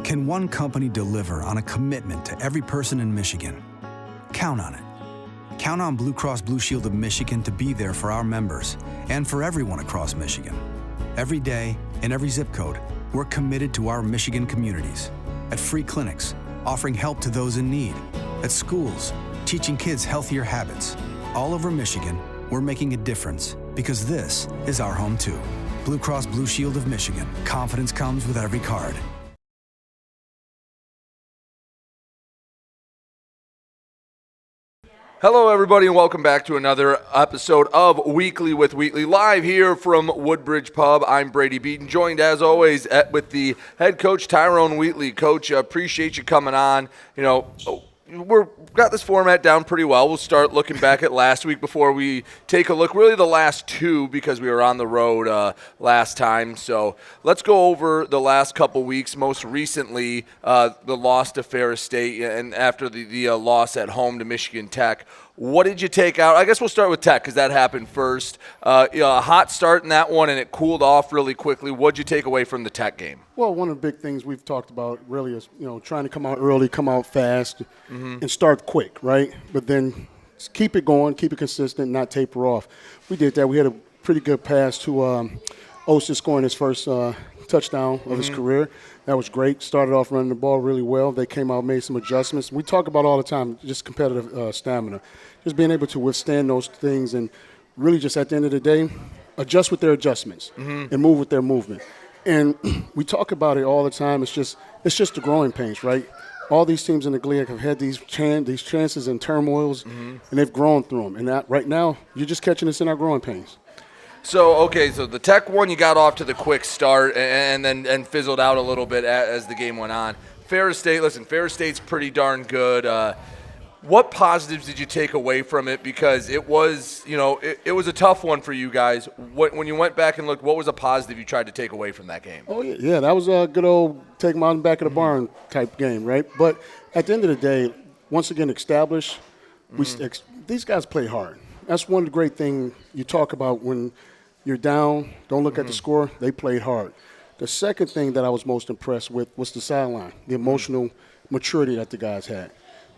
Can one company deliver on a commitment to every person in Michigan? Count on it. Count on Blue Cross Blue Shield of Michigan to be there for our members and for everyone across Michigan. Every day, in every zip code, we're committed to our Michigan communities. At free clinics, offering help to those in need. At schools, teaching kids healthier habits. All over Michigan, we're making a difference because this is our home too. Blue Cross Blue Shield of Michigan. Confidence comes with every card. Hello, everybody, and welcome back to another episode of Weekly with Wheatley, live here from Woodbridge Pub. I'm Brady Beedon, joined as always with the head coach Tyrone Wheatley. Coach, appreciate you coming on. You know, we've got this format down pretty well. We'll start looking back at last week before we take a look, really the last two, because we were on the road last time. So let's go over the last couple weeks. Most recently, the loss to Ferris State, and after the loss at home to Michigan Tech. What did you take out? I guess we'll start with Tech because that happened first. A hot start in that one, and it cooled off really quickly. What did you take away from the Tech game? Well, one of the big things we've talked about really is, trying to come out early, come out fast, and start quick, right? But then keep it going, keep it consistent, not taper off. We did that. We had a pretty good pass to Osa scoring his first touchdown of his career. That was great. Started off running the ball really well. They came out, made some adjustments. We talk about all the time just competitive stamina, just being able to withstand those things and really just at the end of the day adjust with their adjustments and move with their movement. And we talk about it all the time. It's just the growing pains, right? All these teams in the league have had these chances and turmoils, and they've grown through them. And that, right now, you're just catching us in our growing pains. So the Tech one, you got off to the quick start and then fizzled out a little bit as the game went on. Ferris State's pretty darn good. What positives did you take away from it? Because it was, it was a tough one for you guys. When you went back and looked, what was a positive you tried to take away from that game? Oh, yeah, that was a good old take them out in the back of the barn type game, right? But at the end of the day, once again, these guys play hard. That's one of the great things you talk about when you're down, don't look at the score, they played hard. The second thing that I was most impressed with was the sideline, the emotional maturity that the guys had.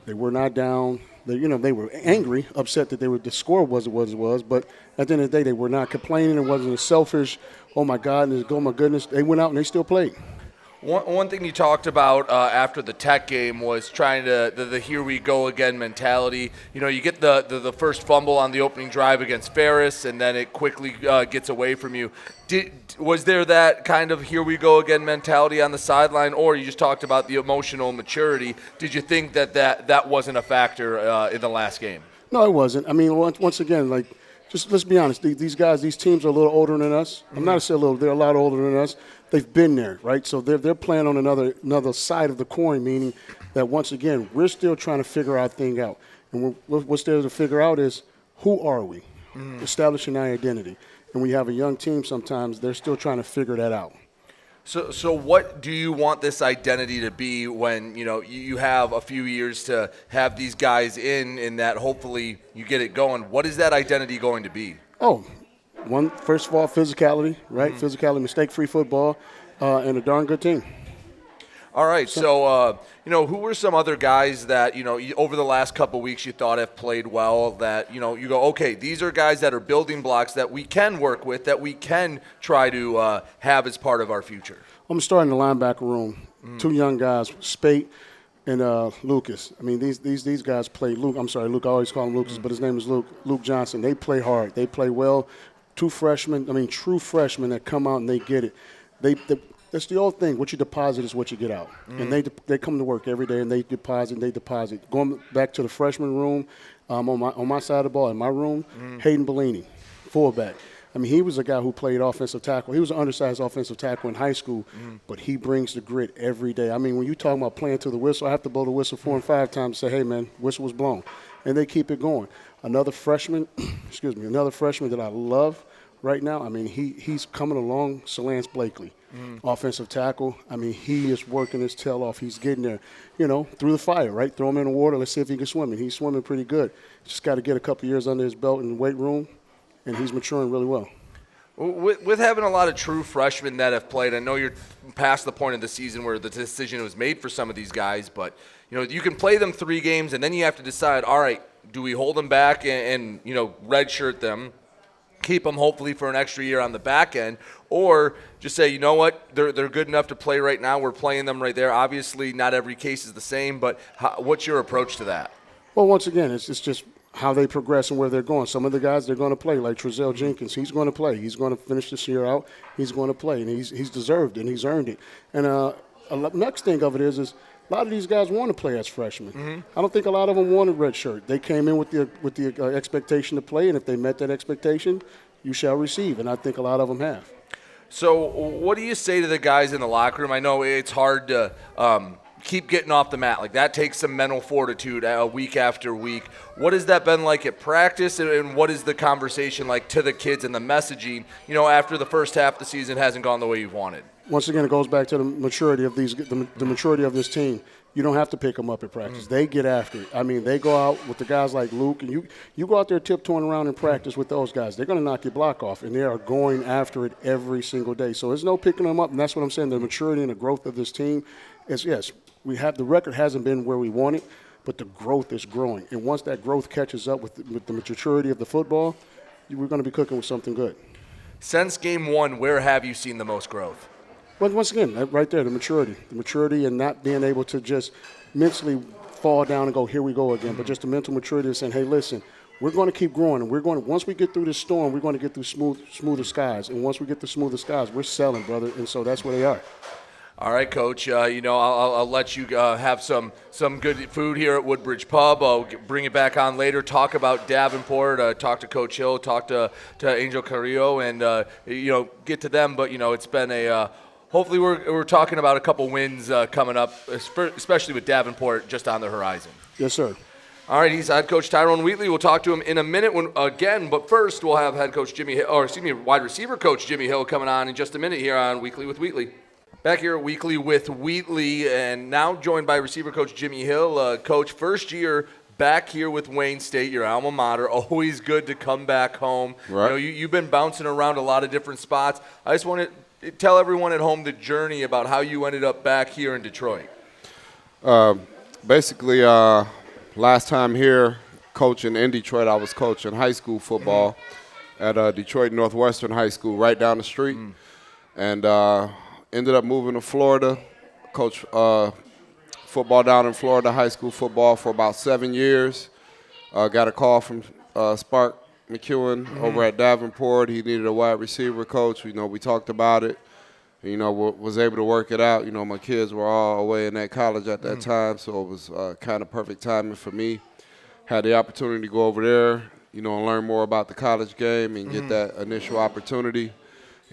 They were not down. They were angry, upset that the score was what it was, but at the end of the day, they were not complaining. It wasn't a selfish, oh, my God, oh, my goodness. They went out and they still played. One thing you talked about after the Tech game was trying to the here we go again mentality. You get the first fumble on the opening drive against Ferris, and then it quickly gets away from you. Was there that kind of here we go again mentality on the sideline, or you just talked about the emotional maturity? Did you think that wasn't a factor in the last game? No, it wasn't. I mean, once again, just let's be honest. These guys, these teams are a little older than us. I'm not going to say a little. They're a lot older than us. They've been there, right? So they're playing on another side of the coin, meaning that once again, we're still trying to figure our thing out. And what's there to figure out is who are we? Establishing our identity. And we have a young team sometimes, they're still trying to figure that out. So what do you want this identity to be when, you have a few years to have these guys in that hopefully you get it going? What is that identity going to be? First of all, physicality, right? Physicality, mistake-free football, and a darn good team. All right, so who were some other guys that, over the last couple of weeks you thought have played well that, you go, okay, these are guys that are building blocks that we can work with, that we can try to have as part of our future? I'm starting the linebacker room. Two young guys, Spate and Lucas. I mean, these guys play. Luke, I always call him Lucas, but his name is Luke Johnson. They play hard. They play well. True freshmen that come out and they get it. That's the old thing. What you deposit is what you get out. And they come to work every day and they deposit. Going back to the freshman room, on my side of the ball, in my room, Hayden Bellini, fullback. I mean, he was a guy who played offensive tackle. He was an undersized offensive tackle in high school, but he brings the grit every day. I mean, when you talk about playing to the whistle, I have to blow the whistle 4 and 5 times to say, hey, man, whistle was blown. And they keep it going. Another freshman that I love right now, I mean, he's coming along, Salance Blakely, offensive tackle. I mean, he is working his tail off. He's getting there, through the fire, right? Throw him in the water. Let's see if he can swim. And he's swimming pretty good. Just got to get a couple of years under his belt in the weight room, and he's maturing really well. With having a lot of true freshmen that have played, I know you're past the point of the season where the decision was made for some of these guys, but you can play them 3 games and then you have to decide, all right, do we hold them back and redshirt them, keep them hopefully for an extra year on the back end, or just say, you know what, they're good enough to play right now. We're playing them right there. Obviously, not every case is the same, but what's your approach to that? Well, once again, it's just how they progress and where they're going. Some of the guys, they're going to play, like Trezell Jenkins. He's going to play. He's going to finish this year out. He's going to play, and he's deserved it, and he's earned it. And next thing of it is a lot of these guys want to play as freshmen. Mm-hmm. I don't think a lot of them wanted redshirt. They came in with the expectation to play, and if they met that expectation, you shall receive. And I think a lot of them have. So what do you say to the guys in the locker room? I know it's hard to keep getting off the mat. Like, that takes some mental fortitude week after week. What has that been like at practice, and what is the conversation like to the kids and the messaging, after the first half of the season hasn't gone the way you've wanted? Once again, it goes back to the maturity of the maturity of this team. You don't have to pick them up at practice. They get after it. I mean, they go out with the guys like Luke, and you go out there tiptoeing around in practice with those guys. They're going to knock your block off, and they are going after it every single day. So there's no picking them up, and that's what I'm saying. The maturity and the growth of this team is, yes, the record hasn't been where we want it, but the growth is growing. And once that growth catches up with the maturity of the football, we're going to be cooking with something good. Since game 1, where have you seen the most growth? Well, once again, right there, the maturity and not being able to just mentally fall down and go, here we go again, but just the mental maturity of saying, hey, listen, we're going to keep growing, and once we get through this storm, we're going to get through smoother skies, and once we get to smoother skies, we're selling, brother, and so that's where they are. All right, Coach. I'll let you have some good food here at Woodbridge Pub. I'll bring it back on later. Talk about Davenport. Talk to Coach Hill. Talk to Angel Carrillo, and get to them. But it's been a. Hopefully, we're talking about a couple wins coming up, especially with Davenport just on the horizon. Yes, sir. All right, he's Head Coach Tyrone Wheatley. We'll talk to him in a minute but first we'll have wide receiver Coach Jimmy Hill coming on in just a minute here on Weekly with Wheatley. Back here at Weekly with Wheatley, and now joined by receiver Coach Jimmy Hill. Coach, first year back here with Wayne State, your alma mater. Always good to come back home. Right. You've been bouncing around a lot of different spots. I just want to tell everyone at home the journey about how you ended up back here in Detroit. Basically, last time here coaching in Detroit, I was coaching high school football at Detroit Northwestern High School right down the street. And ended up moving to Florida, coached football down in Florida, high school football for about 7 years. Got a call from Spark McEwen over at Davenport. He needed a wide receiver coach. We talked about it. Was able to work it out. My kids were all away in that college at that time, so it was kind of perfect timing for me. Had the opportunity to go over there, and learn more about the college game and get that initial opportunity.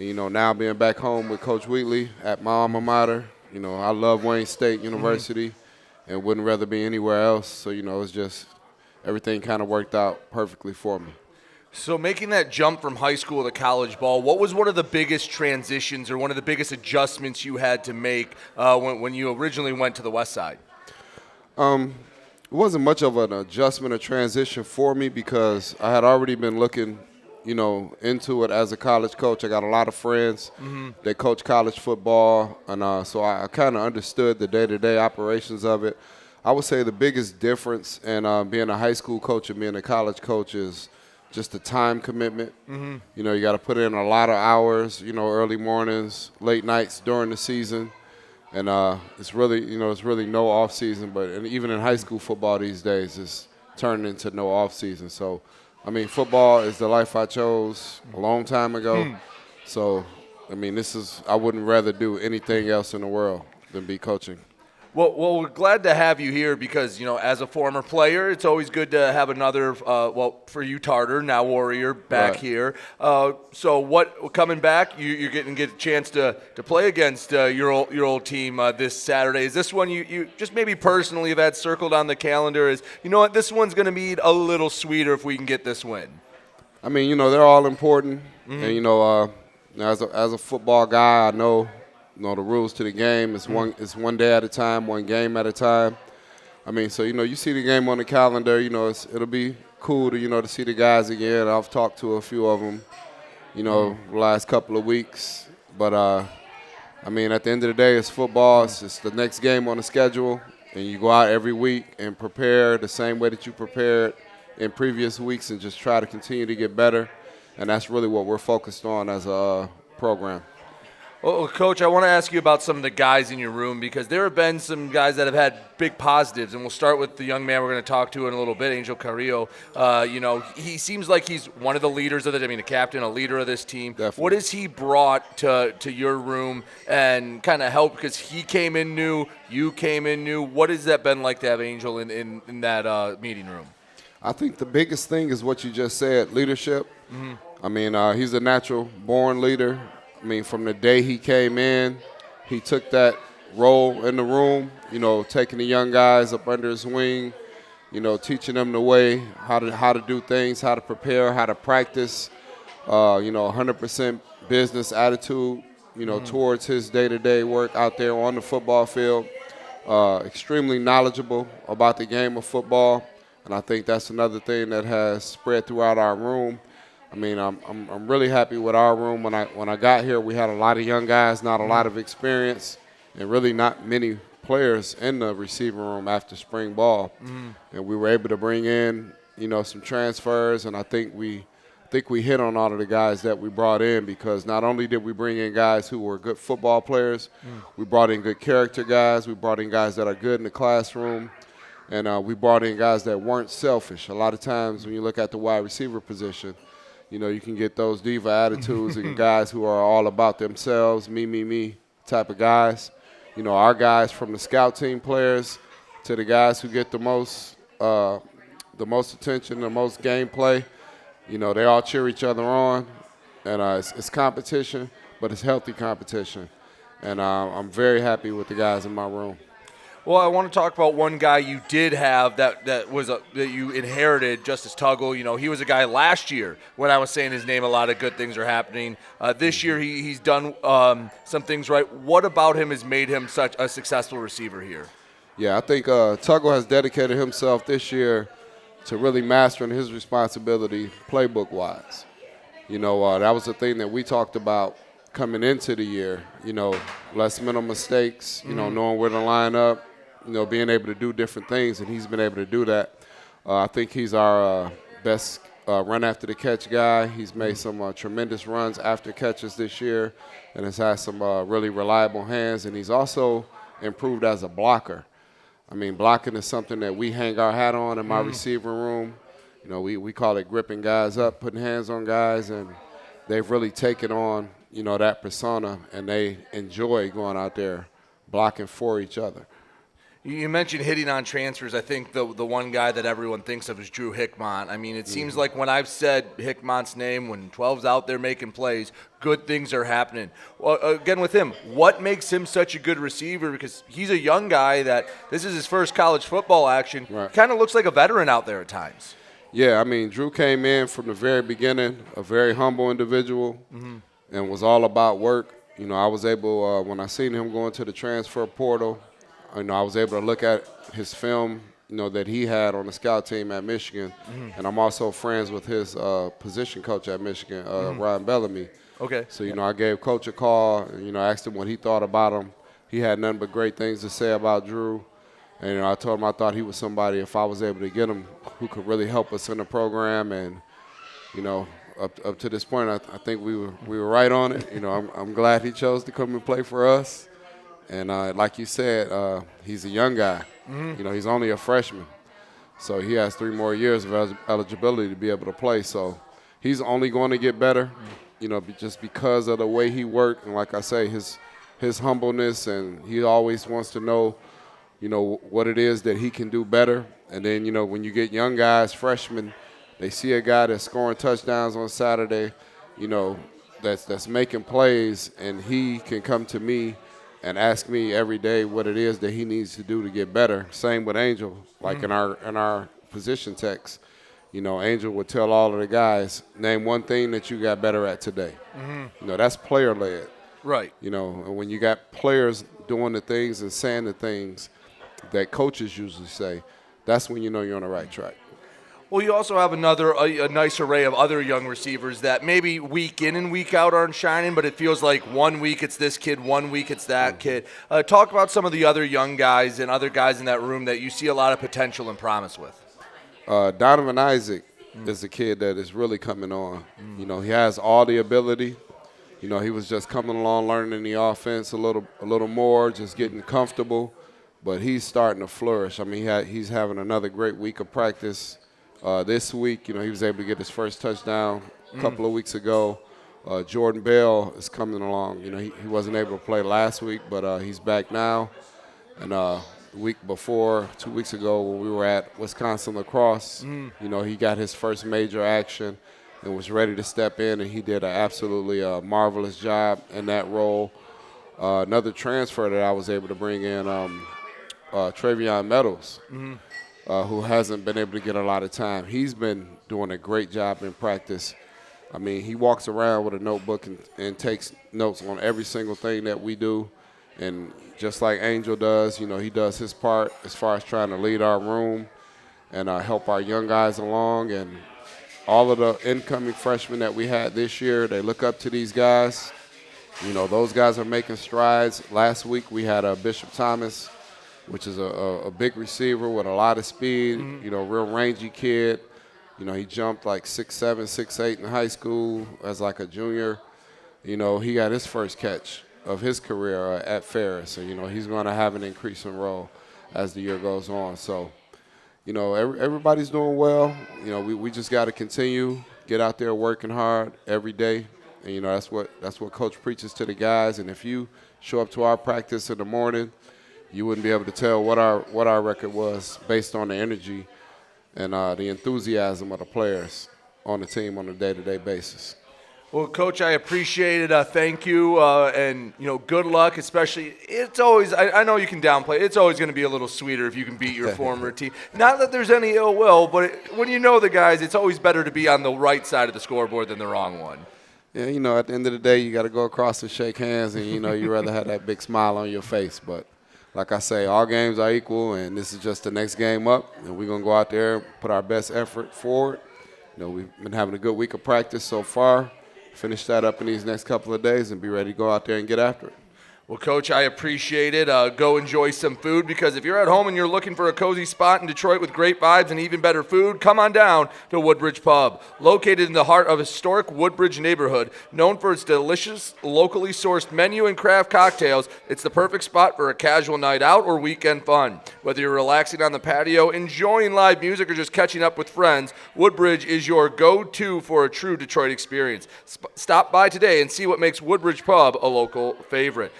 And, now being back home with Coach Wheatley at my alma mater, I love Wayne State University and wouldn't rather be anywhere else. So, it's just everything kind of worked out perfectly for me. So making that jump from high school to college ball, what was one of the biggest transitions or one of the biggest adjustments you had to make when you originally went to the West Side? It wasn't much of an adjustment or transition for me because I had already been looking into it as a college coach. I got a lot of friends that coach college football, and so I kind of understood the day-to-day operations of it. I would say the biggest difference in being a high school coach and being a college coach is just the time commitment. You got to put in a lot of hours, early mornings, late nights during the season. And it's really no off season, and even in high school football these days, it's turned into no off season. So, football is the life I chose a long time ago. So, I wouldn't rather do anything else in the world than be coaching. Well, we're glad to have you here because, as a former player, it's always good to have another, for you, Tartar, now Warrior, back here. So coming back, you're getting a chance to play against your old team this Saturday. Is this one you just maybe personally have had circled on the calendar as, this one's going to be a little sweeter if we can get this win? They're all important. And, as a football guy, I know the rules to the game. It's one day at a time, one game at a time. So you see the game on the calendar. It'll be cool to to see the guys again. I've talked to a few of them, the last couple of weeks. But, I mean, at the end of the day, it's football. It's just the next game on the schedule, and you go out every week and prepare the same way that you prepared in previous weeks and just try to continue to get better. And that's really what we're focused on as a program. Well, Coach, I want to ask you about some of the guys in your room because there have been some guys that have had big positives, and we'll start with the young man we're going to talk to in a little bit, Angel Carrillo. He seems like he's one of the leaders of the captain, a leader of this team. Definitely. What has he brought to your room and kind of helped because he came in new, you came in new. What has that been like to have Angel in that meeting room? I think the biggest thing is what you just said, leadership. Mm-hmm. I mean, he's a natural-born leader. I mean, from the day he came in, he took that role in the room, taking the young guys up under his wing, teaching them the way, how to do things, how to prepare, how to practice, 100% business attitude, towards his day-to-day work out there on the football field. Extremely knowledgeable about the game of football, and I think that's another thing that has spread throughout our room. I mean, I'm really happy with our room. When I got here, we had a lot of young guys, not a lot of experience, and really not many players in the receiving room after spring ball. Mm. And we were able to bring in, some transfers, and I think we hit on all of the guys that we brought in because not only did we bring in guys who were good football players, we brought in good character guys, we brought in guys that are good in the classroom, and we brought in guys that weren't selfish. A lot of times when you look at the wide receiver position, you can get those diva attitudes and guys who are all about themselves, me type of guys. Our guys from the scout team players to the guys who get the most attention, the most gameplay, they all cheer each other on. And it's competition, but it's healthy competition. And I'm very happy with the guys in my room. Well, I want to talk about one guy you did have that you inherited, Justice Tuggle. He was a guy last year when I was saying his name, a lot of good things are happening. This year he's done some things right. What about him has made him such a successful receiver here? Yeah, I think Tuggle has dedicated himself this year to really mastering his responsibility playbook-wise. That was the thing that we talked about coming into the year, less mental mistakes, knowing where to line up, being able to do different things, and he's been able to do that. I think he's our best run after the catch guy. He's made some tremendous runs after catches this year and has had some really reliable hands, and he's also improved as a blocker. I mean, blocking is something that we hang our hat on in my receiver room. We call it gripping guys up, putting hands on guys, and they've really taken on, that persona, and they enjoy going out there blocking for each other. You mentioned hitting on transfers. I think the one guy that everyone thinks of is Drew Hickmont. I mean, it seems like when I've said Hickmont's name, when 12's out there making plays, good things are happening. Well, again, with him, what makes him such a good receiver? Because he's a young guy that this is his first college football action. Right. Kind of looks like a veteran out there at times. Yeah, I mean, Drew came in from the very beginning, a very humble individual, and was all about work. I was able, when I seen him go into the transfer portal, I was able to look at his film, that he had on the scout team at Michigan, and I'm also friends with his position coach at Michigan, Ryan Bellamy. Okay. So, I gave Coach a call, and, asked him what he thought about him. He had nothing but great things to say about Drew. And, I told him I thought he was somebody, if I was able to get him, who could really help us in the program. And, up to this point, I think we were right on it. I'm glad he chose to come and play for us. And like you said, he's a young guy. He's only a freshman. So he has 3 more years of eligibility to be able to play. So he's only going to get better, just because of the way he worked. And like I say, his humbleness, and he always wants to know, what it is that he can do better. And then, when you get young guys, freshmen, they see a guy that's scoring touchdowns on Saturday, that's making plays, and he can come to me and ask me every day what it is that he needs to do to get better. Same with Angel, like in our position text. Angel would tell all of the guys, name one thing that you got better at today. That's player-led. Right. And when you got players doing the things and saying the things that coaches usually say, that's when you're on the right track. Well, you also have a nice array of other young receivers that maybe week in and week out aren't shining, but it feels like 1 week it's this kid, 1 week it's that kid. Talk about some of the other young guys and other guys in that room that you see a lot of potential and promise with. Donovan Isaac is a kid that is really coming on. You know, he has all the ability. You know, he was just coming along, learning the offense a little more, just getting comfortable. But he's starting to flourish. I mean, he's having another great week of practice. This week, you know, he was able to get his first touchdown a couple of weeks ago. Jordan Bell is coming along. You know, he wasn't able to play last week, but he's back now. And the week before, 2 weeks ago, when we were at Wisconsin Lacrosse, you know, he got his first major action and was ready to step in, and he did an absolutely marvelous job in that role. Another transfer that I was able to bring in, Travion Meadows, who hasn't been able to get a lot of time. He's been doing a great job in practice. I mean, he walks around with a notebook and takes notes on every single thing that we do. And just like Angel does, you know, he does his part as far as trying to lead our room and help our young guys along. And all of the incoming freshmen that we had this year, they look up to these guys. You know, those guys are making strides. Last week we had Bishop Thomas, which is a big receiver with a lot of speed, you know, real rangy kid. You know, he jumped like 6'7", 6'8" in high school as like a junior. You know, he got his first catch of his career at Ferris. So, you know, he's going to have an increasing role as the year goes on. So, you know, everybody's doing well. You know, we just got to continue, get out there working hard every day. And, you know, that's what Coach preaches to the guys. And if you show up to our practice in the morning, you wouldn't be able to tell what our record was based on the energy and the enthusiasm of the players on the team on a day-to-day basis. Well, Coach, I appreciate it. Thank you, and you know, good luck. Especially, it's always. I know you can downplay. It's always going to be a little sweeter if you can beat your former team. Not that there's any ill will, but when you know the guys, it's always better to be on the right side of the scoreboard than the wrong one. Yeah, you know, at the end of the day, you got to go across and shake hands, and you know, you'd rather have that big smile on your face, but. Like I say, all games are equal, and this is just the next game up, and we're going to go out there and put our best effort forward. You know, we've been having a good week of practice so far. Finish that up in these next couple of days and be ready to go out there and get after it. Well, Coach, I appreciate it. Go enjoy some food, because if you're at home and you're looking for a cozy spot in Detroit with great vibes and even better food, come on down to Woodbridge Pub. Located in the heart of historic Woodbridge neighborhood, known for its delicious, locally sourced menu and craft cocktails, it's the perfect spot for a casual night out or weekend fun. Whether you're relaxing on the patio, enjoying live music, or just catching up with friends, Woodbridge is your go-to for a true Detroit experience. Stop by today and see what makes Woodbridge Pub a local favorite.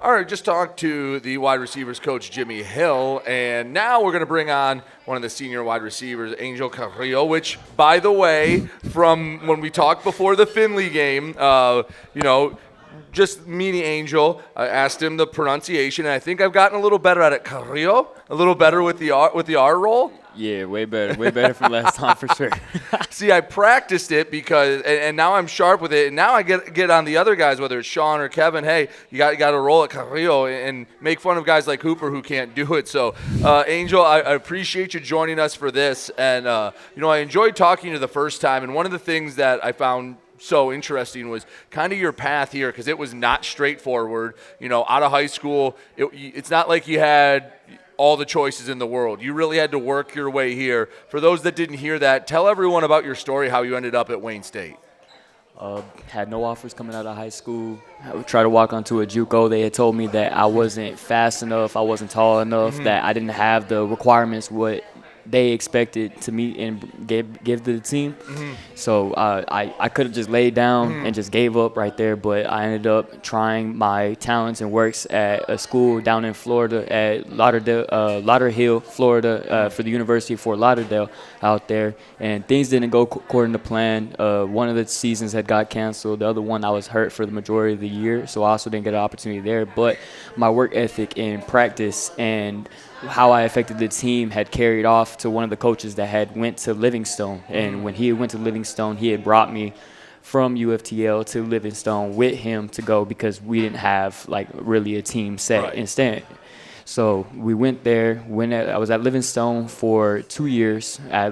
All right, just talked to the wide receivers coach, Jimmy Hill, and now we're going to bring on one of the senior wide receivers, Angel Carrillo, which, by the way, from when we talked before the Finley game, you know, just meeting Angel, I asked him the pronunciation, and I think I've gotten a little better at it. Carrillo, a little better with the R roll. Yeah, way better from last time for sure. See, I practiced it because, and now I'm sharp with it. And now I get on the other guys, whether it's Sean or Kevin. Hey, you got to roll at Carrillo and make fun of guys like Hooper who can't do it. So, Angel, I appreciate you joining us for this. And you know, I enjoyed talking to you the first time. And one of the things that I found so interesting was kind of your path here, because it was not straightforward. You know, out of high school, it's not like you had all the choices in the world. You really had to work your way here. For those that didn't hear that, tell everyone about your story, how you ended up at Wayne State. Had no offers coming out of high school. I would try to walk onto a JUCO. They had told me that I wasn't fast enough, I wasn't tall enough, that I didn't have the requirements what they expected to meet and give to the team. So I could have just laid down and just gave up right there, but I ended up trying my talents and works at a school down in Florida at Lauderhill, Florida, for the University of Fort Lauderdale out there, and things didn't go according to plan. One of the seasons had got canceled. The other one I was hurt for the majority of the year, so I also didn't get an opportunity there. But my work ethic in practice and how I affected the team had carried off to one of the coaches that had went to Livingstone. And when he went to Livingstone, he had brought me from UFTL to Livingstone with him to go, because we didn't have like really a team set in stand. So we went there. I was at Livingstone for 2 years. I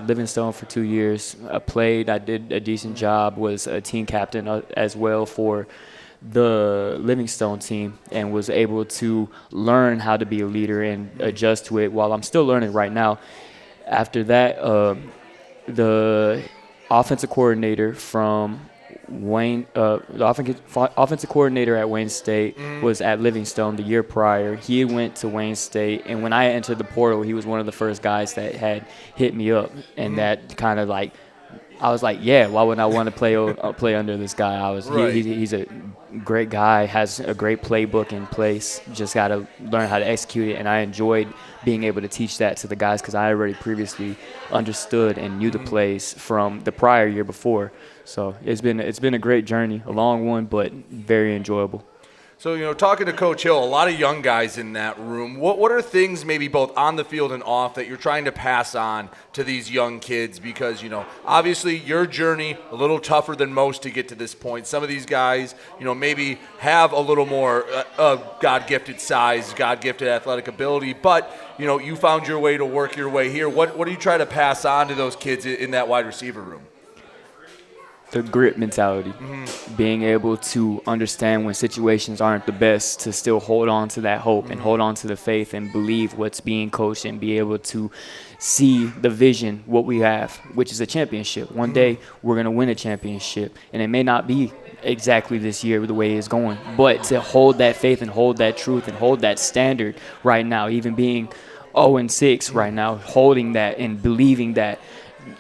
played. I did a decent job. Was a team captain as well for the Livingstone team, and was able to learn how to be a leader and adjust to it while I'm still learning right now. After that, the offensive coordinator from the offensive coordinator at Wayne State was at Livingstone the year prior. He went to Wayne State, and when I entered the portal, he was one of the first guys that had hit me up, and that kind of like, I was like, yeah, why wouldn't I want to play under this guy? He's a great guy, has a great playbook in place, just got to learn how to execute it, and I enjoyed being able to teach that to the guys because I already previously understood and knew the plays from the prior year before. So it's been a great journey, a long one, but very enjoyable. So, talking to Coach Hill, a lot of young guys in that room. What are things maybe both on the field and off that you're trying to pass on to these young kids? Because, obviously your journey a little tougher than most to get to this point. Some of these guys, maybe have a little more God-gifted size, God-gifted athletic ability, but, you found your way to work your way here. What do you try to pass on to those kids in that wide receiver room? The grit mentality, being able to understand when situations aren't the best, to still hold on to that hope and hold on to the faith and believe what's being coached and be able to see the vision, what we have, which is a championship. One day we're going to win a championship, and it may not be exactly this year the way it's going, but to hold that faith and hold that truth and hold that standard right now, even being 0-6 right now, holding that and believing that,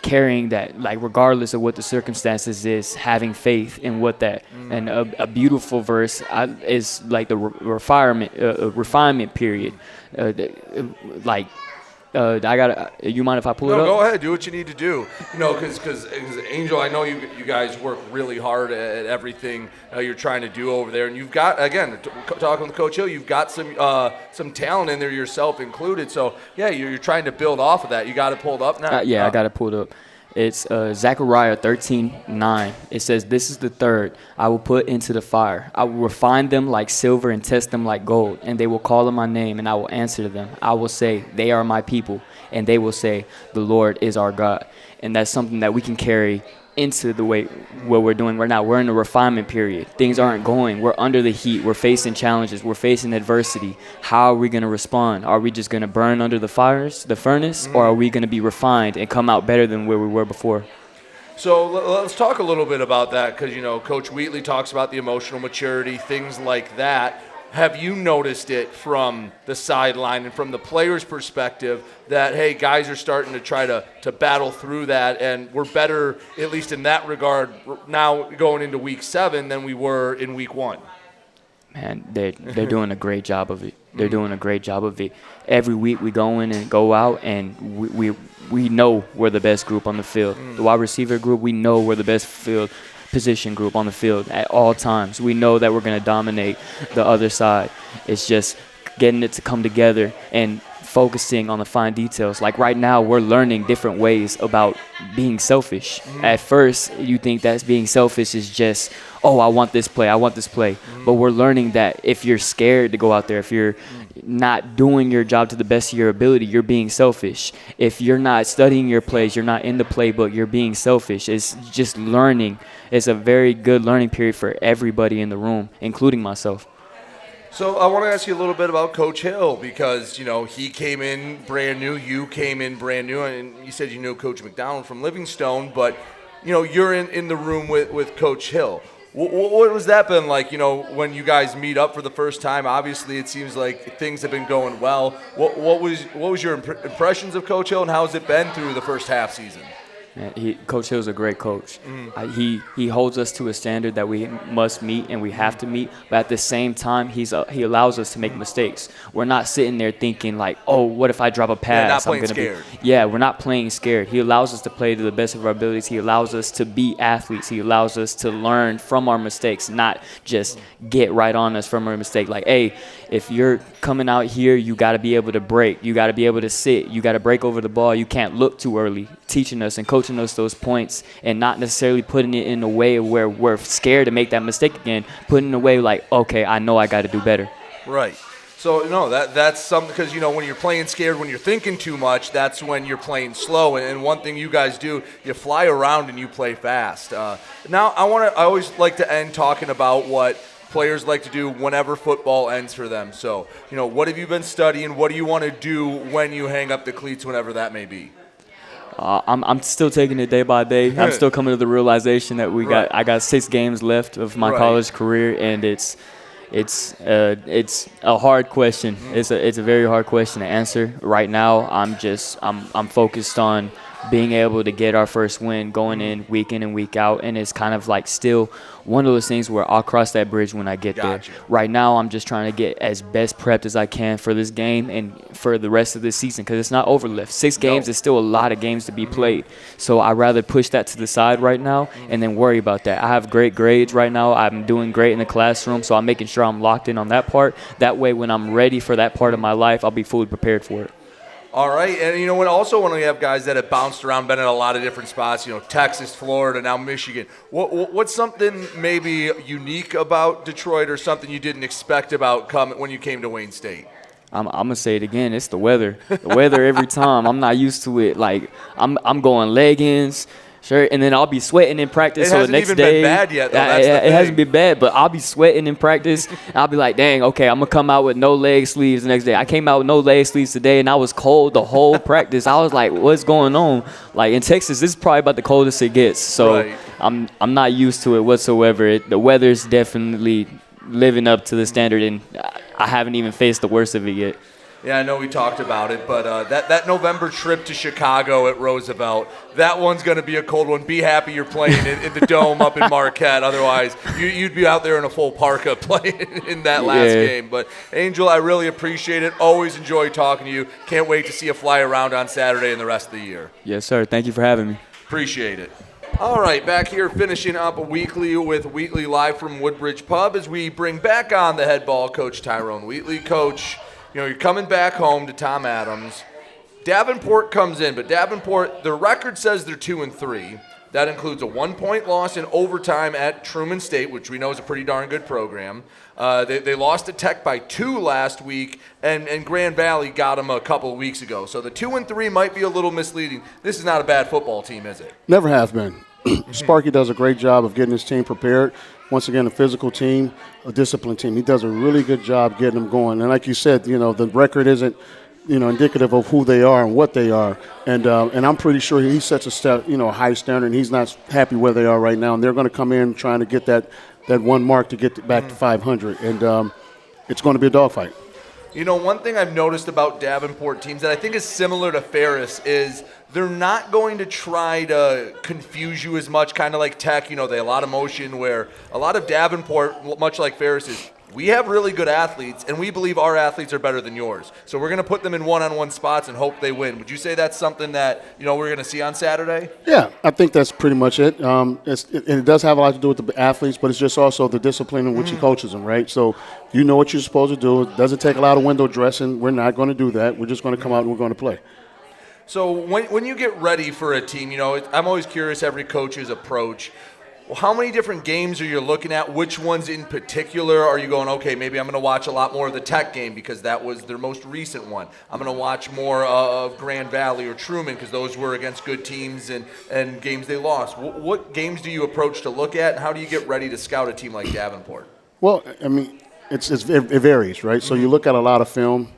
carrying that, like regardless of what the circumstances is, having faith in what that, and a beautiful verse is like the refinement period. You mind if I pull it up? No, go ahead. Do what you need to do. Because Angel, I know you guys work really hard at everything you're trying to do over there, and you've got, again, talking with Coach Hill, you've got some talent in there, yourself included. So yeah, you're trying to build off of that. You got it pulled up now. I got it pulled up. It's Zechariah 13:9. It says, "This is the third I will put into the fire. I will refine them like silver and test them like gold. And they will call on my name, and I will answer them. I will say, they are my people. And they will say, the Lord is our God." And that's something that we can carry into the way what we're doing right now. We're in a refinement period. Things aren't going. We're under the heat. We're facing challenges. We're facing adversity. How are we going to respond? Are we just going to burn under the furnace, or are we going to be refined and come out better than where we were before? So let's talk a little bit about that, because, Coach Wheatley talks about the emotional maturity, things like that. Have you noticed it from the sideline and from the players' perspective that, hey, guys are starting to try to battle through that, and we're better, at least in that regard, now going into Week 7 than we were in Week 1? Man, they're doing a great job of it. They're doing a great job of it. Every week we go in and go out, and we know we're the best group on the field. The wide receiver group, we know we're the best position group on the field at all times. We know that we're going to dominate the other side. It's just getting it to come together and focusing on the fine details. Like right now, we're learning different ways about being selfish. At first, you think that being selfish is just, oh, I want this play. But we're learning that if you're scared to go out there, if you're not doing your job to the best of your ability, you're being selfish. If you're not studying your plays, you're not in the playbook, you're being selfish. It's just learning. It's a very good learning period for everybody in the room, including myself. So I want to ask you a little bit about Coach Hill, because, he came in brand new, you came in brand new, and you said you knew Coach McDonald from Livingstone, but, you're in the room with Coach Hill. What has that been like, when you guys meet up for the first time? Obviously, it seems like things have been going well. What was your impressions of Coach Hill, and how has it been through the first half season? Coach Hill's a great coach. He holds us to a standard that we must meet and we have to meet, but at the same time, he allows us to make mistakes. We're not sitting there thinking like, oh, what if I drop a pass? Not playing scared. We're not playing scared. He allows us to play to the best of our abilities. He allows us to be athletes. He allows us to learn from our mistakes, not just get right on us from our mistake. Like, hey, if you're coming out here, you got to be able to break. You got to be able to sit. You got to break over the ball. You can't look too early. Teaching us and coaching us those points, and not necessarily putting it in a way where we're scared to make that mistake again. Putting it in a way like, okay, I know I got to do better. Right. So, no, that's something because, when you're playing scared, when you're thinking too much, that's when you're playing slow. And one thing you guys do, you fly around and you play fast. Now, I always like to end talking about what players like to do whenever football ends for them. So, what have you been studying? What do you want to do when you hang up the cleats, whenever that may be? I'm still taking it day by day. I'm still coming to the realization that I got 6 games left of my college career, and it's a hard question. It's a very hard question to answer. Right now, I'm focused on being able to get our first win going in and week out, and it's kind of like still one of those things where I'll cross that bridge when I get there. Right now, I'm just trying to get as best prepped as I can for this game and for the rest of the season because it's not over lift. 6 games is still a lot of games to be played. So I'd rather push that to the side right now and then worry about that. I have great grades right now. I'm doing great in the classroom, so I'm making sure I'm locked in on that part. That way, when I'm ready for that part of my life, I'll be fully prepared for it. All right, and when we have guys that have bounced around, been in a lot of different spots, Texas, Florida, now Michigan. What's something maybe unique about Detroit or something you didn't expect about when you came to Wayne State? I'm gonna say it again. It's the weather. The weather every time. I'm not used to it. Like I'm going leggings, shirt, and then I'll be sweating in practice. So the next day, it hasn't even been bad yet, though. That's the thing. It hasn't been bad, but I'll be sweating in practice. I'll be like, dang, okay, I'm gonna come out with no leg sleeves the next day. I came out with no leg sleeves today, and I was cold the whole practice. I was like, what's going on? Like in Texas, this is probably about the coldest it gets. So I'm not used to it whatsoever. The weather's definitely living up to the standard, and I haven't even faced the worst of it yet. Yeah, I know we talked about it, but that November trip to Chicago at Roosevelt, that one's going to be a cold one. Be happy you're playing in the Dome up in Marquette. Otherwise, you'd be out there in a full parka playing in that last game. But, Angel, I really appreciate it. Always enjoy talking to you. Can't wait to see you fly around on Saturday and the rest of the year. Yes, sir. Thank you for having me. Appreciate it. All right, back here finishing up Weekly with Wheatley live from Woodbridge Pub as we bring back on the head ball coach Tyrone Wheatley. Coach, you're coming back home to Tom Adams. Davenport comes in, but Davenport, the record says they're 2-3. That includes a 1-point loss in overtime at Truman State, which we know is a pretty darn good program. They lost to Tech by 2 last week, and Grand Valley got them a couple of weeks ago. So the 2-3 might be a little misleading. This is not a bad football team, is it? Never has been. Sparky does a great job of getting his team prepared. Once again, a physical team, a disciplined team. He does a really good job getting them going. And like you said, the record isn't, indicative of who they are and what they are. And I'm pretty sure he sets a high standard, and he's not happy where they are right now. And they're going to come in trying to get that one mark to get back to 500. And it's going to be a dogfight. One thing I've noticed about Davenport teams that I think is similar to Ferris is they're not going to try to confuse you as much, kind of like Tech. They have a lot of motion, where a lot of Davenport, much like Ferris, is we have really good athletes, and we believe our athletes are better than yours. So we're going to put them in one-on-one spots and hope they win. Would you say that's something that, we're going to see on Saturday? Yeah, I think that's pretty much it. It does have a lot to do with the athletes, but it's just also the discipline in which he coaches them, right? So you know what you're supposed to do. It doesn't take a lot of window dressing. We're not going to do that. We're just going to come out and we're going to play. So when you get ready for a team, I'm always curious every coach's approach. Well, how many different games are you looking at? Which ones in particular are you going, okay, maybe I'm going to watch a lot more of the Tech game because that was their most recent one. I'm going to watch more of Grand Valley or Truman because those were against good teams and games they lost. What games do you approach to look at, and how do you get ready to scout a team like Davenport? Well, I mean, it varies, right? So you look at a lot of film.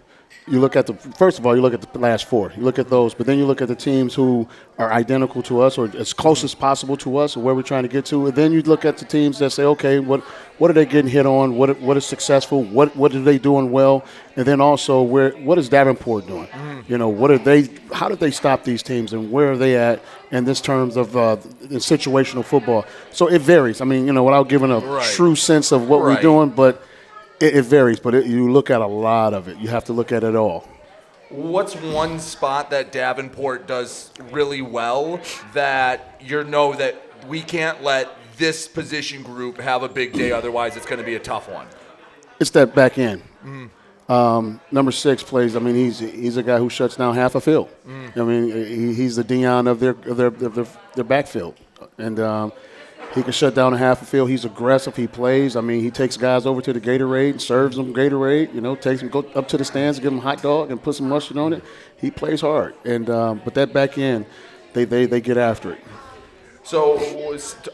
You look at first of all, you look at the last 4. You look at those, but then you look at the teams who are identical to us or as close as possible to us or where we're trying to get to. And then you look at the teams that say, okay, what are they getting hit on? What is successful? What are they doing well? And then also what is Davenport doing? How did they stop these teams and where are they at in this terms of in situational football? So it varies. I mean, without giving a true sense of what we're doing, but it varies, but you look at a lot of it. You have to look at it all. What's one spot that Davenport does really well that that we can't let this position group have a big day, otherwise it's going to be a tough one? It's that back end. Number 6 plays. I mean, he's a guy who shuts down half a field. I mean, he's the Dion of their backfield, and He can shut down a half a field. He's aggressive. He plays. I mean, he takes guys over to the Gatorade and serves them Gatorade. You know, takes them go up to the stands, give them a hot dog, and put some mustard on it. He plays hard. And but that back end, they get after it. So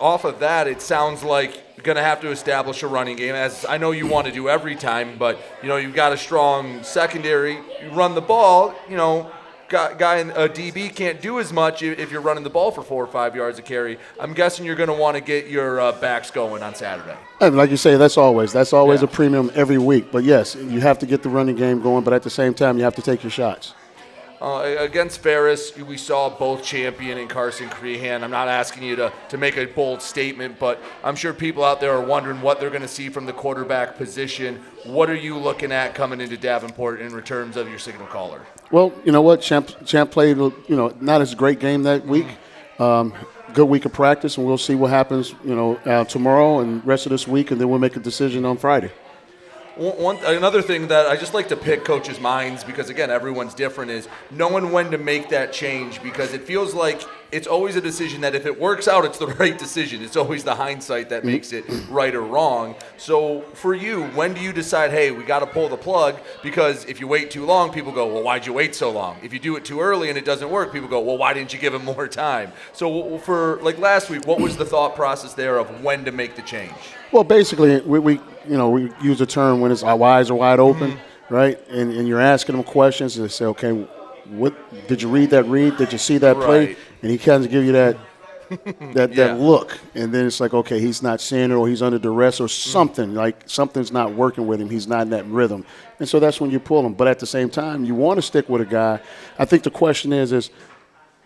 off of that, it sounds like you're going to have to establish a running game, as I know you want to do every time, but, you know, you've got a strong secondary. You run the ball, you know, guy in a DB can't do as much if you're running the ball for 4 or 5 yards a carry. I'm guessing you're going to want to get your backs going on Saturday. And like you say, that's always a premium every week. But, yes, you have to get the running game going, but at the same time, you have to take your shots. Against Ferris, we saw both champion and Carson Crehan. I'm not asking you to make a bold statement, but I'm sure people out there are wondering what they're going to see from the quarterback position. What are you looking at coming into Davenport in terms of your signal caller? Well, you know what? Champ played, you know, not as great game that week. Good week of practice, and we'll see what happens, you know, tomorrow and rest of this week, and then we'll make a decision on Friday. Another thing that I just like to pick coaches' minds, because, again, everyone's different, is knowing when to make that change, because it feels like it's always a decision that if it works out, it's the right decision. It's always the hindsight that makes it right or wrong. So for you, when do you decide, hey, we got to pull the plug? Because if you wait too long, people go, well, why'd you wait so long? If you do it too early and it doesn't work, people go, well, why didn't you give him more time? So for like last week, what was the thought process there of when to make the change? Well, basically, we use a term when our eyes are wide open, right? And you're asking them questions, and they say, okay, what did you read that read? Did you see that play? Right. And he kind of give you that look, and then it's like, okay, he's not seeing it, or he's under duress, or something like something's not working with him. He's not in that rhythm, and so that's when you pull him. But at the same time, you want to stick with a guy. I think the question is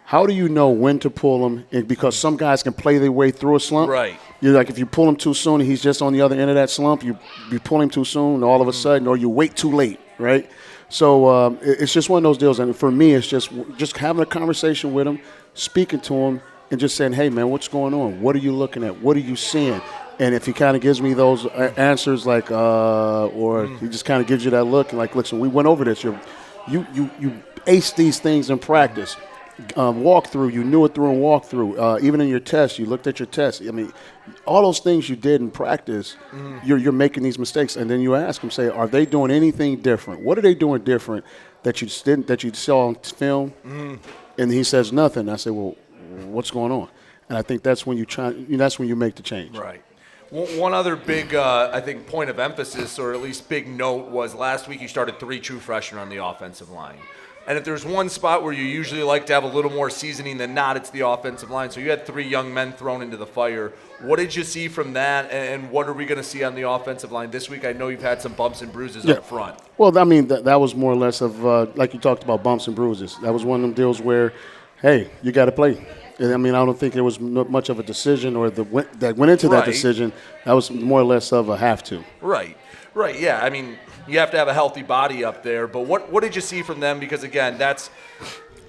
how do you know when to pull him? And because some guys can play their way through a slump. Right. You're like, if you pull him too soon and he's just on the other end of that slump, you pull him too soon all of a sudden, or you wait too late, right? So it's just one of those deals. And for me, it's just having a conversation with him, speaking to him, and just saying, hey, man, what's going on? What are you looking at? What are you seeing? And if he kind of gives me those answers like, or he just kind of gives you that look and like, listen, we went over this. You aced these things in practice. Walk through, you knew it through and walk through. Even in your test, you looked at your test. I mean, all those things you did in practice, you're making these mistakes, and then you ask them, say, are they doing anything different? What are they doing different that you saw on film? And he says nothing. I say, well, what's going on? And I think that's when that's when you make the change. Right. One other big, I think, point of emphasis, or at least big note, was last week you started 3 true freshmen on the offensive line. And if there's one spot where you usually like to have a little more seasoning than not, it's the offensive line. So you had 3 young men thrown into the fire. What did you see from that, and what are we going to see on the offensive line this week? I know you've had some bumps and bruises up front. Well, I mean, that was more or less of, like you talked about, bumps and bruises. That was one of them deals where, hey, you got to play. I mean, I don't think there was much of a decision or that went into that decision. That was more or less of a have to. Right, yeah. I mean, you have to have a healthy body up there. But what did you see from them? Because, again, that's –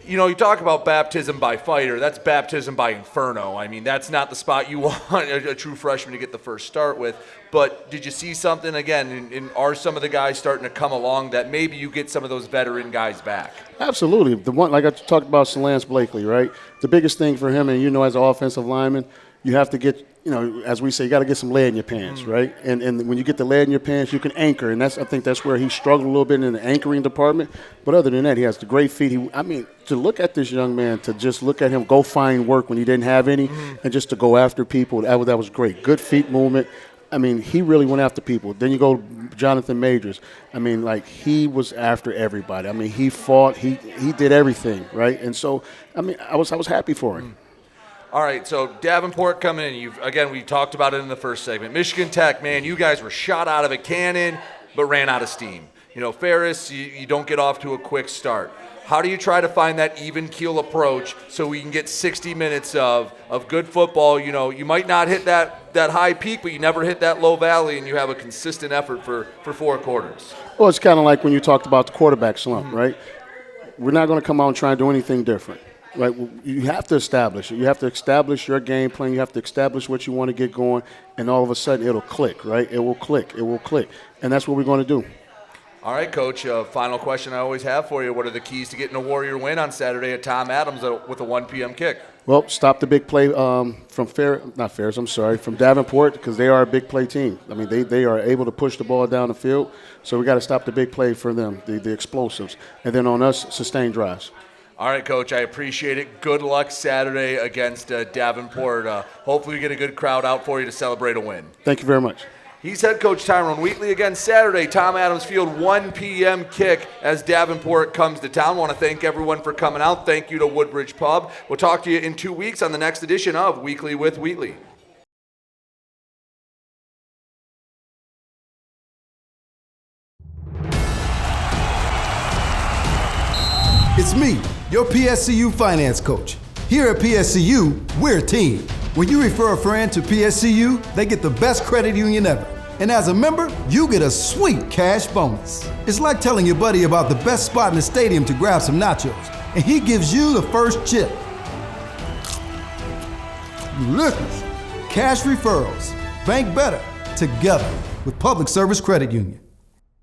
you know, you talk about baptism by fire. That's baptism by inferno. I mean, that's not the spot you want a true freshman to get the first start with. But did you see something, again, and are some of the guys starting to come along that maybe you get some of those veteran guys back? Absolutely. The one, like I talked about, Lance Blakely, right? The biggest thing for him, and you know, as an offensive lineman, you have to get, you know, as we say, you got to get some lead in your pants, right? And when you get the lead in your pants, you can anchor, and I think that's where he struggled a little bit in the anchoring department. But other than that, he has the great feet. I mean, to look at this young man, to just look at him go find work when he didn't have any, and just to go after people, that was great. Good feet movement. I mean, he really went after people. Then you go Jonathan Majors. I mean, like, he was after everybody. I mean, he fought. He did everything, right? And so, I mean, I was happy for him. All right, so Davenport coming in. We talked about it in the first segment. Michigan Tech, man, you guys were shot out of a cannon but ran out of steam. You know, Ferris, you don't get off to a quick start. How do you try to find that even keel approach so we can get 60 minutes of good football? You know, you might not hit that high peak, but you never hit that low valley, and you have a consistent effort for 4 quarters. Well, it's kind of like when you talked about the quarterback slump, right? We're not going to come out and try and do anything different. Right, you have to establish it. You have to establish your game plan. You have to establish what you want to get going, and all of a sudden it'll click, right? It will click. And that's what we're going to do. All right, Coach, final question I always have for you. What are the keys to getting a Warrior win on Saturday at Tom Adams with a 1 p.m. kick? Well, stop the big play from Davenport, because they are a big play team. I mean, they are able to push the ball down the field, so we got to stop the big play for them, the explosives. And then on us, sustain drives. All right, Coach, I appreciate it. Good luck Saturday against Davenport. Hopefully we get a good crowd out for you to celebrate a win. Thank you very much. He's head coach Tyrone Wheatley. Again, Saturday, Tom Adams Field, 1 p.m. kick as Davenport comes to town. I want to thank everyone for coming out. Thank you to Woodbridge Pub. We'll talk to you in 2 weeks on the next edition of Weekly with Wheatley. It's me, your PSCU finance coach. Here at PSCU, we're a team. When you refer a friend to PSCU, they get the best credit union ever. And as a member, you get a sweet cash bonus. It's like telling your buddy about the best spot in the stadium to grab some nachos, and he gives you the first chip. Look, cash referrals. Bank better together with Public Service Credit Union.